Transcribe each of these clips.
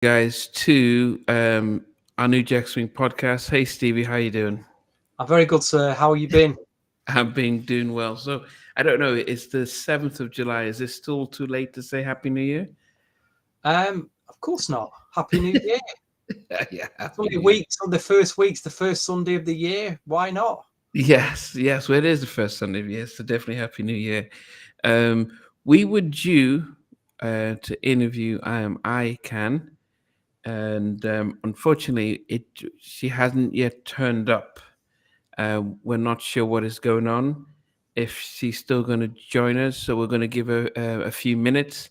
guys to our new Jack Swing podcast. Hey Stevie, how you doing? I'm very good, sir. How have you been? I've been doing well. So I don't know. It's the 7th of July. Is it still too late to say Happy New Year? Of course not. Happy New Year. Yeah, It's Happy only New Year. weeks on the first week's the first Sunday of the year. Why not? Yes. Well, it is the first Sunday. Yes, so definitely Happy New Year. Um, we were due to interview I.Khan, and unfortunately, it she hasn't yet turned up. We're not sure what is going on, if she's still going to join us. So we're going to give her a few minutes,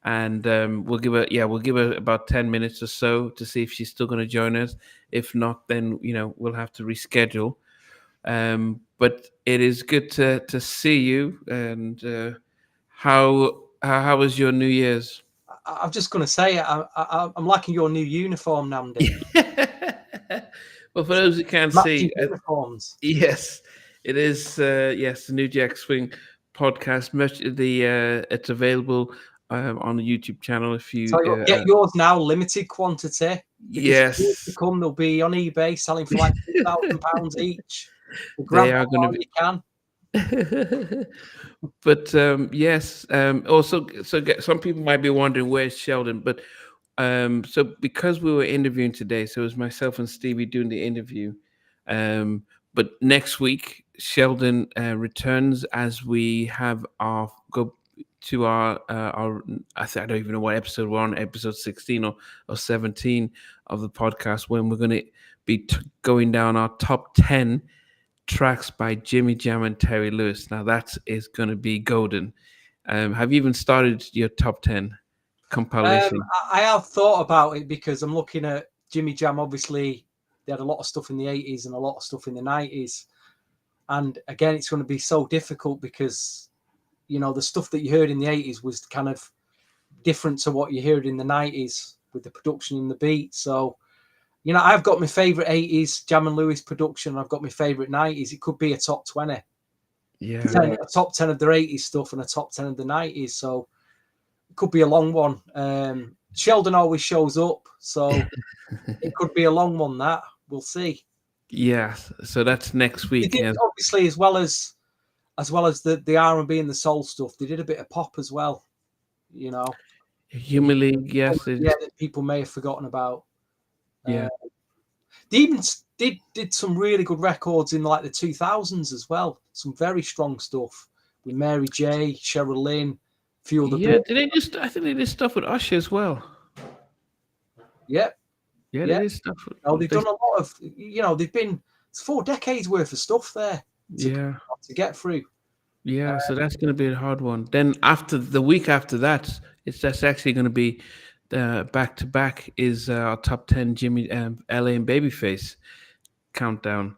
and we'll give her about 10 minutes or so to see if she's still going to join us. If not, then we'll have to reschedule. But it is good to see you. And how was your New Year's? I'm just going to say I'm liking your new uniform, Namdi. Well, for those who can't Matching see, uniforms. yes, it is. Yes, the new Jack Swing podcast. It's available on the YouTube channel. If you, Tell you what, get yours now, limited quantity, because in years to yes, come they'll be on eBay selling for like £2,000 each. So grab they them are going to while be. you can. But yes, also, some people might be wondering where's Sheldon, but so because we were interviewing today, so it was myself and Stevie doing the interview. But next week, Sheldon returns as we have our go to our I don't even know what episode we're on, episode 16 or 17 of the podcast, when we're going to be going down our top 10 tracks by Jimmy Jam and Terry Lewis. Now that is going to be golden. Have you even started your top 10 compilation? I have thought about it because I'm looking at Jimmy Jam. Obviously, they had a lot of stuff in the 80s and a lot of stuff in the 90s. And again, it's going to be so difficult because, the stuff that you heard in the 80s was kind of different to what you heard in the 90s with the production and the beat. So, I've got my favourite 80s Jam and Lewis production. I've got my favourite 90s. It could be a top 20. Yeah. A top 10 of their 80s stuff and a top 10 of the 90s. So, could be a long one. Sheldon always shows up, so it could be a long one. That we'll see. Yeah, so that's next They week. did, Yeah. obviously, as well as the R&B and the soul stuff. They did a bit of pop as well. You know, Human League, yes. that people may have forgotten about. Yeah. They even did some really good records in like the 2000s as well. Some very strong stuff with Mary J, Cheryl Lynn, a few other Yeah, people. I think they did stuff with Usher as well. Yep. Yeah, they Yeah. did stuff They've done a lot of, they've been, it's 4 decades worth of stuff there yeah. to get through. Yeah, so that's going to be a hard one. Then after the week after that, that's actually going to be back to back is our top 10 Jimmy LA and Babyface countdown.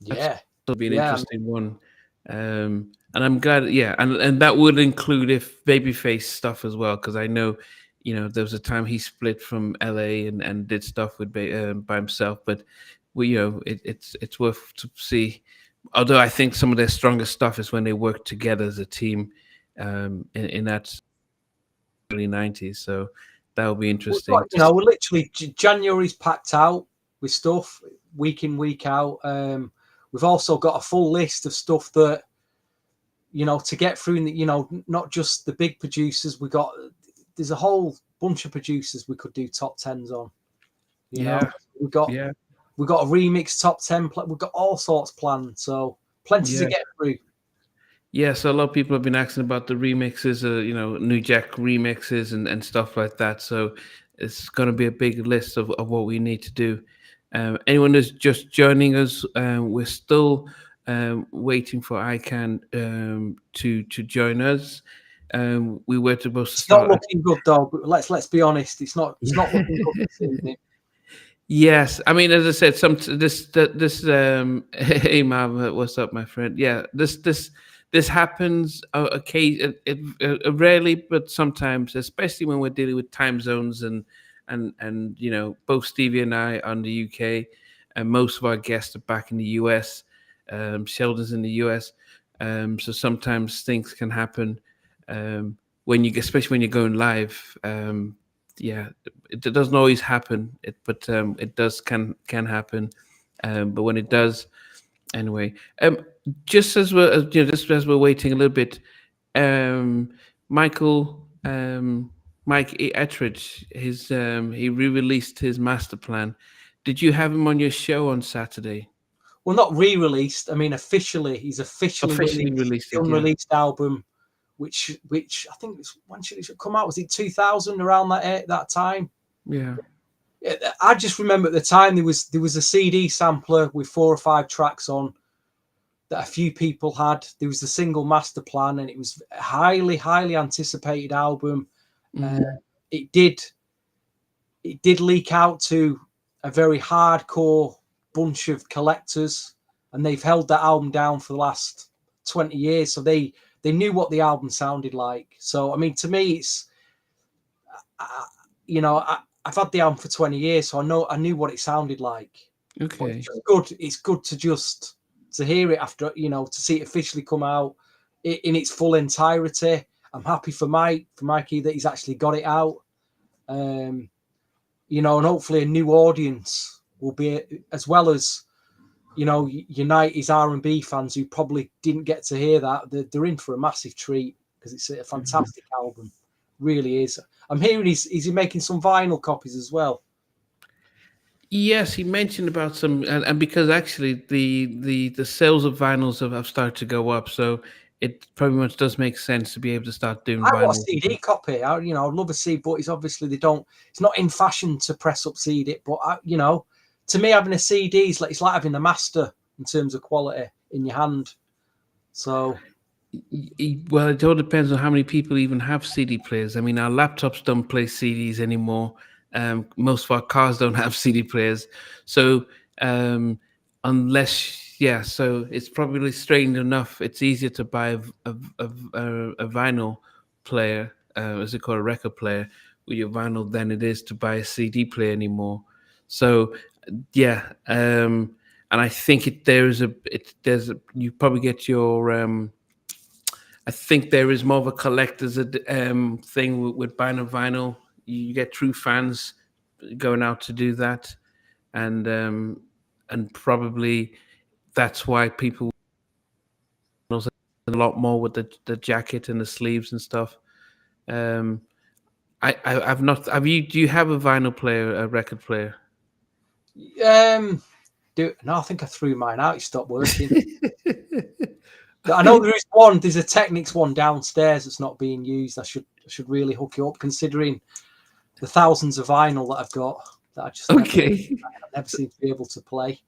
That's Yeah. will be an Yeah. interesting one. And I'm glad, yeah, and that would include if Babyface stuff as well, because I know, there was a time he split from LA and did stuff with by himself, but it's worth to see. Although I think some of their strongest stuff is when they work together as a team, in that early '90s. So that will be interesting. We're literally January's packed out with stuff week in, week out. We've also got a full list of stuff that, to get through, not just the big producers. There's a whole bunch of producers we could do top 10s on. Yeah, we've got yeah. We've got a remix top 10. We've got all sorts planned. So plenty to get through. Yeah, so a lot of people have been asking about the remixes, New Jack remixes and stuff like that. So it's going to be a big list of what we need to do. Anyone that's just joining us, we're still waiting for I.Khan to join us. We were supposed to It's start. not looking good though. But let's be honest. It's not looking good this evening. Yes, I mean, as I said, hey mom, what's up, my friend? Yeah, this happens rarely, but sometimes, especially when we're dealing with time zones and both Stevie and I are in the UK, and most of our guests are back in the US. Sheldon's in the US, so sometimes things can happen especially when you're going live. yeah, it doesn't always happen. But it does can happen. But when it does, anyway, just as just as we're waiting a little bit, um, Michael, Mike Ettridge, he re-released his master plan. Did you have him on your show on Saturday? Well, not re-released. I mean, officially, he's officially Officially released released the it, yeah. unreleased album, which I think when should it come out? Was it 2000 around that time? Yeah. I just remember at the time there was a CD sampler with 4 or 5 tracks on that a few people had. There was the single master plan, and it was a highly anticipated album. It did leak out to a very hardcore bunch of collectors, and they've held that album down for the last 20 years. So they knew what the album sounded like. So I mean, to me, it's I've had the album for 20 years, so I knew what it sounded like. Okay. It's good. It's good to hear it after, to see it officially come out in its full entirety. I'm happy for Mikey that he's actually got it out. And hopefully a new audience will be, as well as, unite his R&B fans who probably didn't get to hear that. They're in for a massive treat because it's a fantastic album. Really is. I'm hearing he's making some vinyl copies as well. Yes, he mentioned about some, and because actually the sales of vinyls have started to go up, so it pretty much does make sense to be able to start doing I vinyl. want a CD copy. I'd love a CD, but it's obviously it's not in fashion to press up CD. But to me, having a CD is it's like having a master in terms of quality in your hand. So, well, it all depends on how many people even have CD players. I mean, our laptops don't play CDs anymore. Most of our cars don't have CD players, so so it's probably strange enough. It's easier to buy a vinyl player, as they call a record player, with your vinyl than it is to buy a CD player anymore. So yeah, and I think you probably get your I think there is more of a collector's thing with buying a vinyl. You get true fans going out to do that, and probably that's why people a lot more with the jacket and the sleeves and stuff. I've not. Have you? Do you have a vinyl player, a record player? no, I think I threw mine out. It stopped working. I know there is one. There's a Technics one downstairs that's not being used. I should really hook it up, considering the thousands of vinyl that I've got that I just never seem to be able to play.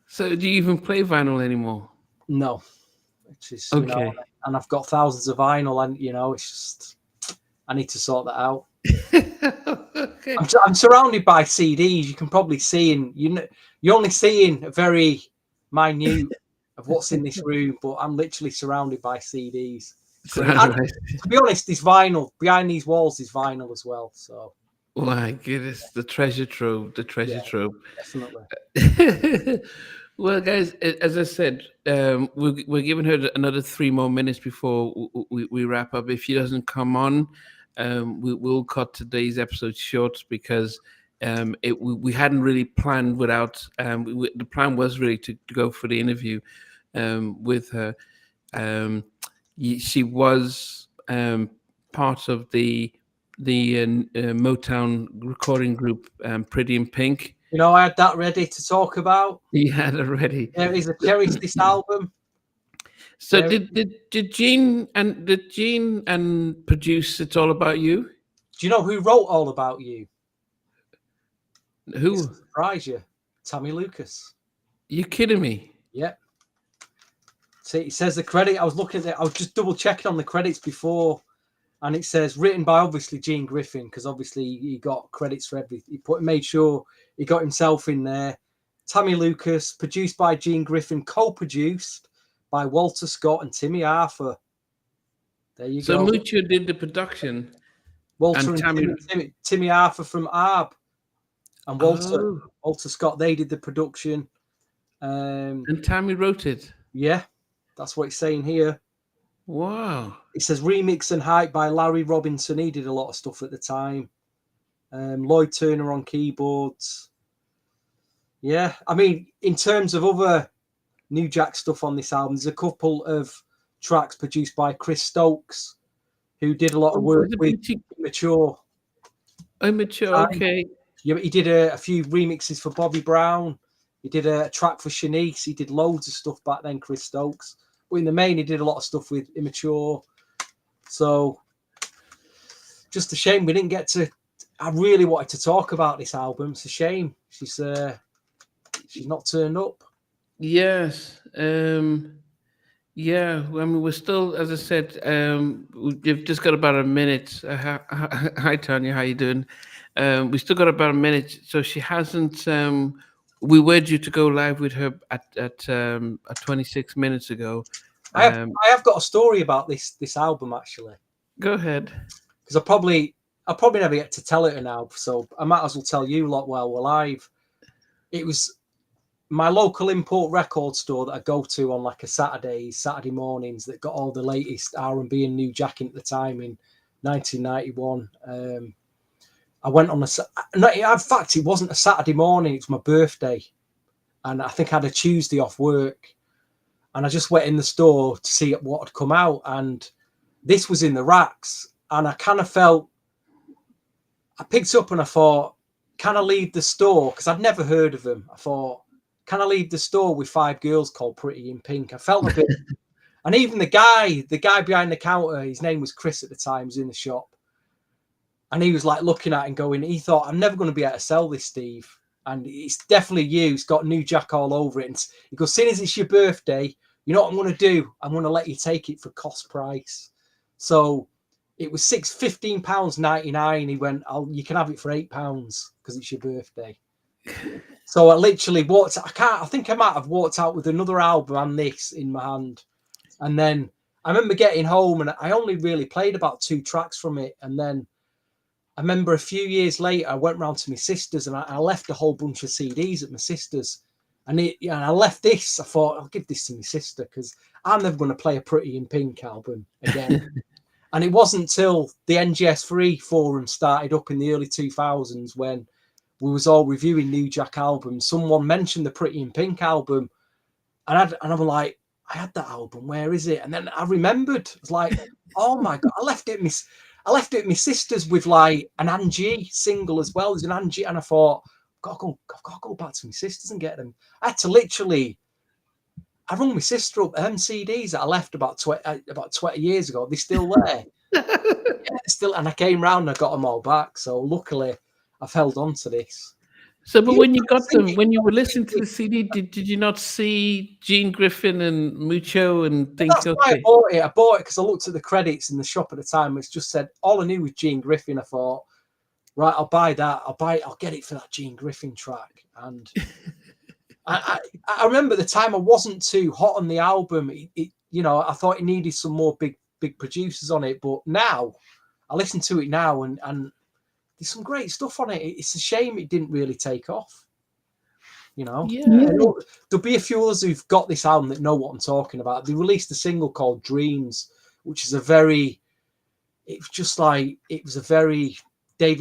So, do you even play vinyl anymore? No, which is and I've got thousands of vinyl, and it's just I need to sort that out. Okay. I'm surrounded by CDs. You can probably see, and you're only seeing a very minute of what's in this room, but I'm literally surrounded by CDs. To be honest, there's vinyl behind these walls. There's vinyl as well. So, my goodness, the treasure trove, trove. Definitely. Well, guys, as I said, we're giving her another 3 more minutes before we wrap up. If she doesn't come on, we'll cut today's episode short because we hadn't really planned without. The plan was really to go for the interview with her. She was part of the Motown recording group, Pretty in Pink. I had that ready to talk about. You had it ready. There is a Cherish This album. So did Gene and produce It's All About You? Do you know who wrote All About You? Who? Surprise you. Tammy Lucas. You kidding me? Yep. See, it says the credit. I was looking at it. I was just double checking on the credits before, and it says written by obviously Gene Griffin, because obviously he got credits for everything. He made sure he got himself in there. Tammy Lucas, produced by Gene Griffin, co-produced by Walter Scott and Timmy Arthur. There you go. So Mucho did the production. Walter and Timmy Arthur from ARB. And Walter Scott, they did the production. And Tammy wrote it. Yeah, that's what it's saying here. Wow. It says remix and hype by Larry Robinson. He did a lot of stuff at the time. Lloyd Turner on keyboards. Yeah, I mean, in terms of other New Jack stuff on this album, there's a couple of tracks produced by Chris Stokes, who did a lot of work with Immature. Immature, okay. Yeah, he did a few remixes for Bobby Brown. He did a track for Shanice. He did loads of stuff back then, Chris Stokes. But in the main, he did a lot of stuff with Immature. So, just a shame we didn't get to. I really wanted to talk about this album. It's a shame she's not turned up. Yes. Yeah. I mean, we're still, as I said, we've just got about a minute. Hi, Tanya. How you doing? We still got about a minute. So she hasn't. We were due to go live with her at 26 minutes ago. I have got a story about this album actually. Go ahead. Because I'll probably never get to tell it now, so I might as well tell you lot while we're live. It was my local import record store that I go to on like a Saturday mornings that got all the latest R&B and New Jack in at the time in 1991. I went on in fact, it wasn't a Saturday morning, it was my birthday. And I think I had a Tuesday off work. And I just went in the store to see what had come out. And this was in the racks. And I kind of felt, I picked up and I thought, can I leave the store? Because I'd never heard of them. I thought, can I leave the store with 5 girls called Pretty in Pink? I felt a bit, and even the guy behind the counter, his name was Chris at the time, was in the shop. And he was like looking at it and going, he thought, I'm never going to be able to sell this, Steve. And it's definitely you. It's got New Jack all over it. And he goes, seeing as it's your birthday, you know what I'm going to do? I'm going to let you take it for cost price. So it was £15.99. He went, you can have it for £8 because it's your birthday. So I literally walked. I think I might have walked out with another album and this in my hand. And then I remember getting home and I only really played about 2 tracks from it. And then I remember a few years later, I went round to my sister's and I left a whole bunch of CDs at my sister's. And I left this. I thought, I'll give this to my sister because I'm never going to play a Pretty in Pink album again. And it wasn't until the NGS3 forum started up in the early 2000s when we was all reviewing New Jack albums. Someone mentioned the Pretty in Pink album. And I'm like, I had that album. Where is it? And then I remembered. I was like, oh my God, I left it at my sister's with like an Angie single as well. There's an Angie. And I thought, I've got to go back to my sister's and get them. I had to I rung my sister up, them CDs that I left about 20 years ago. They're still there. And I came round and I got them all back. So luckily, I've held on to this. So, but when you got them, when you were listening to the CD, did you not see Gene Griffin and Mucho and think? That's why I bought it. I bought it because I looked at the credits in the shop at the time. It's just said all I knew was Gene Griffin. I thought, right, I'll buy that. I'll get it for that Gene Griffin track. And I remember at the time I wasn't too hot on the album. I thought it needed some more big producers on it. But now I listen to it now and there's some great stuff on it. It's a shame it didn't really take off. Yeah. There'll be a few others who've got this album that know what I'm talking about. They released a single called Dreams, which is a very David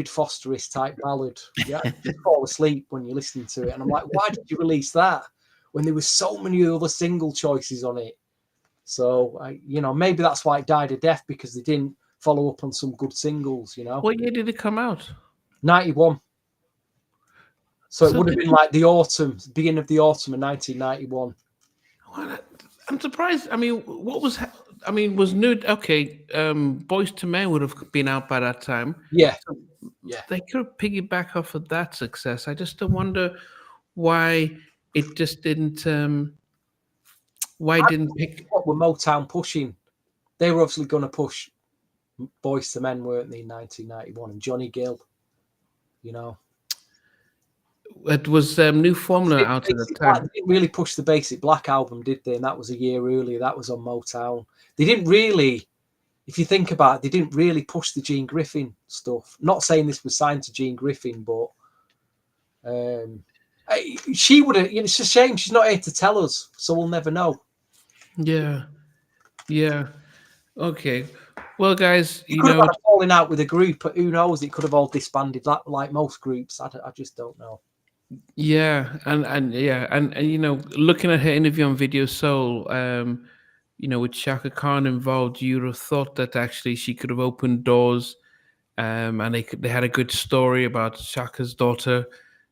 Fosterist type ballad. Yeah, you fall asleep when you're listening to it. And I'm like, why did you release that when there were so many other single choices on it? So, maybe that's why it died a death because they didn't follow up on some good singles, What year did it come out? 91. So it would have been like the beginning of the autumn of 1991. Well, I'm surprised. I mean, was New? Okay, Boys to Men would have been out by that time. Yeah, so they could have piggyback off of that success. I just wonder why it just didn't. Why didn't pick? What were Motown pushing? They were obviously going to push Boys to Men, weren't they, in 1991, and Johnny Gill. It was New Formula out at the time. They didn't really push the Basic Black album, did they? And that was a year earlier. That was on Motown. They didn't really, if you think about it, they didn't really push the Gene Griffin stuff. Not saying this was signed to Gene Griffin, but she would have. It's a shame she's not here to tell us, so we'll never know. Yeah. Okay. Well, guys, you could have had a falling out with a group. Who knows? It could have all disbanded like most groups. I just don't know. Yeah, and yeah, and you know, looking at her interview on Video Soul, you know, with Chaka Khan involved, you'd have thought that actually she could have opened doors, and they had a good story about Chaka's daughter,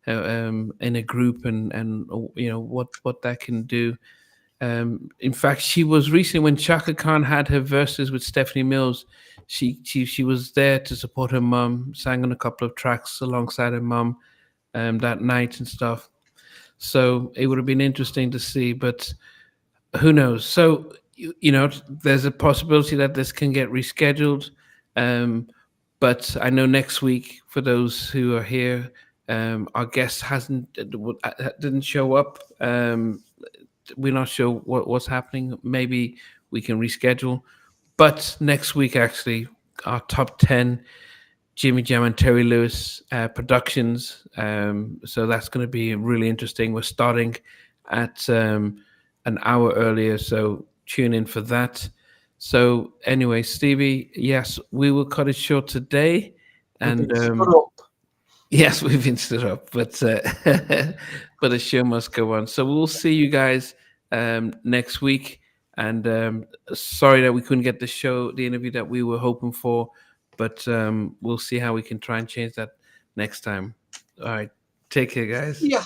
in a group, and you know what that can do. In fact, she was recently when Chaka Khan had her verses with Stephanie Mills. She was there to support her mum, sang on a couple of tracks alongside her mum, that night and stuff. So it would have been interesting to see, but who knows? So you know, there's a possibility that this can get rescheduled. Um, but I know next week for those who are here, our guest hasn't didn't show up. We're not sure what's happening. Maybe we can reschedule. But next week, actually, our top 10 Jimmy Jam and Terry Lewis productions. So that's going to be really interesting. We're starting at an hour earlier, so tune in for that. So anyway, Stevie, yes, we will cut it short today, We've and been stood up. yes, we've been stood up, but but the show must go on. So we'll see you guys next week. And sorry that we couldn't get the interview that we were hoping for, but we'll see how we can try and change that next time. All right, take care, guys. Yeah.